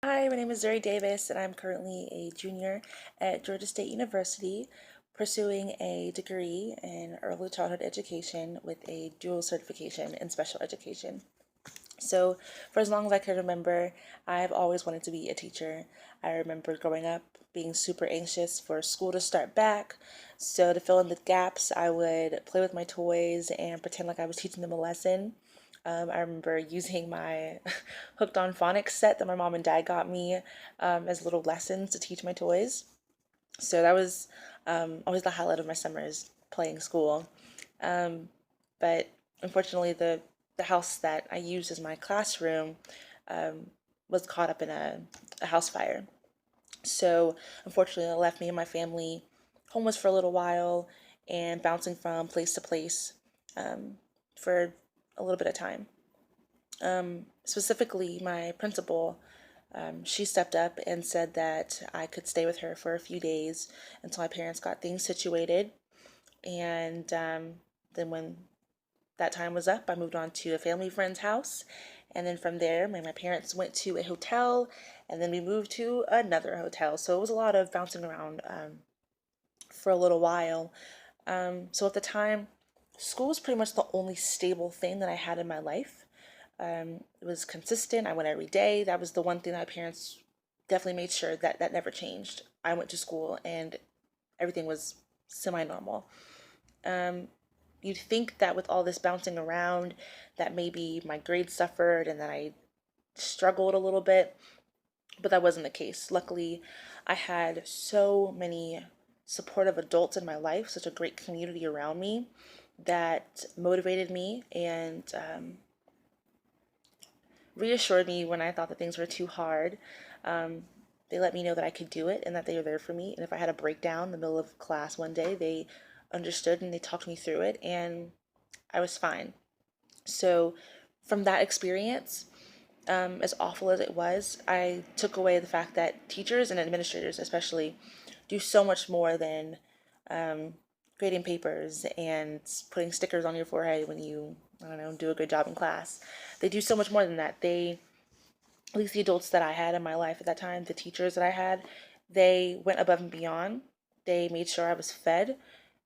Hi, my name is Zuri Davis, and I'm currently a junior at Georgia State University, pursuing a degree in early childhood education with a dual certification in special education. So, for as long as I can remember, I've always wanted to be a teacher. I remember growing up being super anxious for school to start back. So, to fill in the gaps, I would play with my toys and pretend like I was teaching them a lesson. I remember using my Hooked on Phonics set that my mom and dad got me as little lessons to teach my toys. So that was always the highlight of my summers, playing school. Um, but unfortunately, the house that I used as my classroom um, was caught up in a house fire. So unfortunately, it left me and my family homeless for a little while and bouncing from place to place for a little bit of time. Specifically, my principal, she stepped up and said that I could stay with her for a few days until my parents got things situated. And then when that time was up, I moved on to a family friend's house. And then from there, my parents went to a hotel, and then we moved to another hotel. So it was a lot of bouncing around for a little while. So at the time, school was pretty much the only stable thing that I had in my life. It was consistent. I went every day. That was the one thing that my parents definitely made sure that that never changed. I went to school and everything was semi-normal. Um, you'd think that with all this bouncing around, that maybe my grades suffered and that I struggled a little bit, but that wasn't the case. Luckily, I had so many supportive adults in my life, such a great community around me that motivated me and reassured me when I thought that things were too hard. Um, they let me know that I could do it and that they were there for me. And if I had a breakdown in the middle of class one day, they understood and they talked me through it, and I was fine. So, from that experience, as awful as it was, I took away the fact that teachers and administrators, especially, do so much more than um, grading papers and putting stickers on your forehead when you, I don't know, do a good job in class. They do so much more than that. At least the adults that I had in my life at that time, the teachers that I had, they went above and beyond. They made sure I was fed.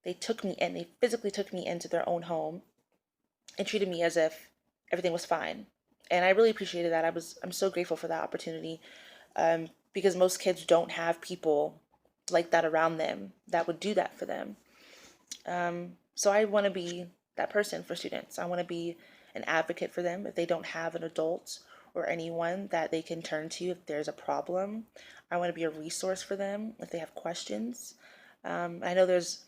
They took me in. They physically took me into their own home and treated me as if everything was fine. And I really appreciated that. I'm so grateful for that opportunity, because most kids don't have people like that around them that would do that for them. So I want to be that person for students. I want to be an advocate for them if they don't have an adult or anyone that they can turn to if there's a problem. I want to be a resource for them if they have questions. I know there's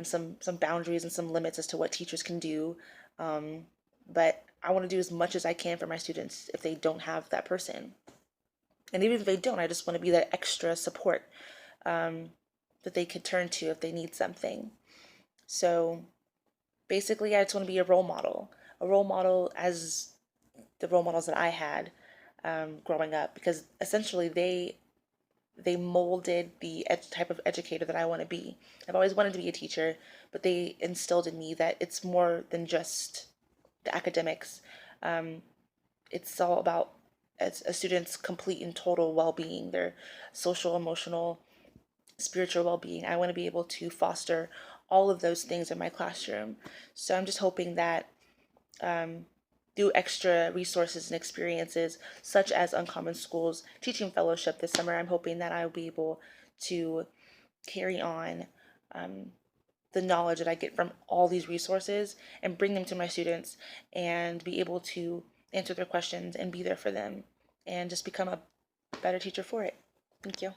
some boundaries and some limits as to what teachers can do, but I want to do as much as I can for my students if they don't have that person. And even if they don't, I just want to be that extra support that they could turn to if they need something. So basically, I just want to be a role model as the role models that I had growing up, because essentially they molded the type of educator that I want to be. I've always wanted to be a teacher, but they instilled in me that it's more than just the academics. Um, it's all about a student's complete and total well-being, their social, emotional, spiritual well-being. I want to be able to foster all of those things in my classroom. So I'm just hoping that through extra resources and experiences, such as Uncommon Schools Teaching Fellowship this summer, I'm hoping that I'll be able to carry on the knowledge that I get from all these resources and bring them to my students and be able to answer their questions and be there for them and just become a better teacher for it. Thank you.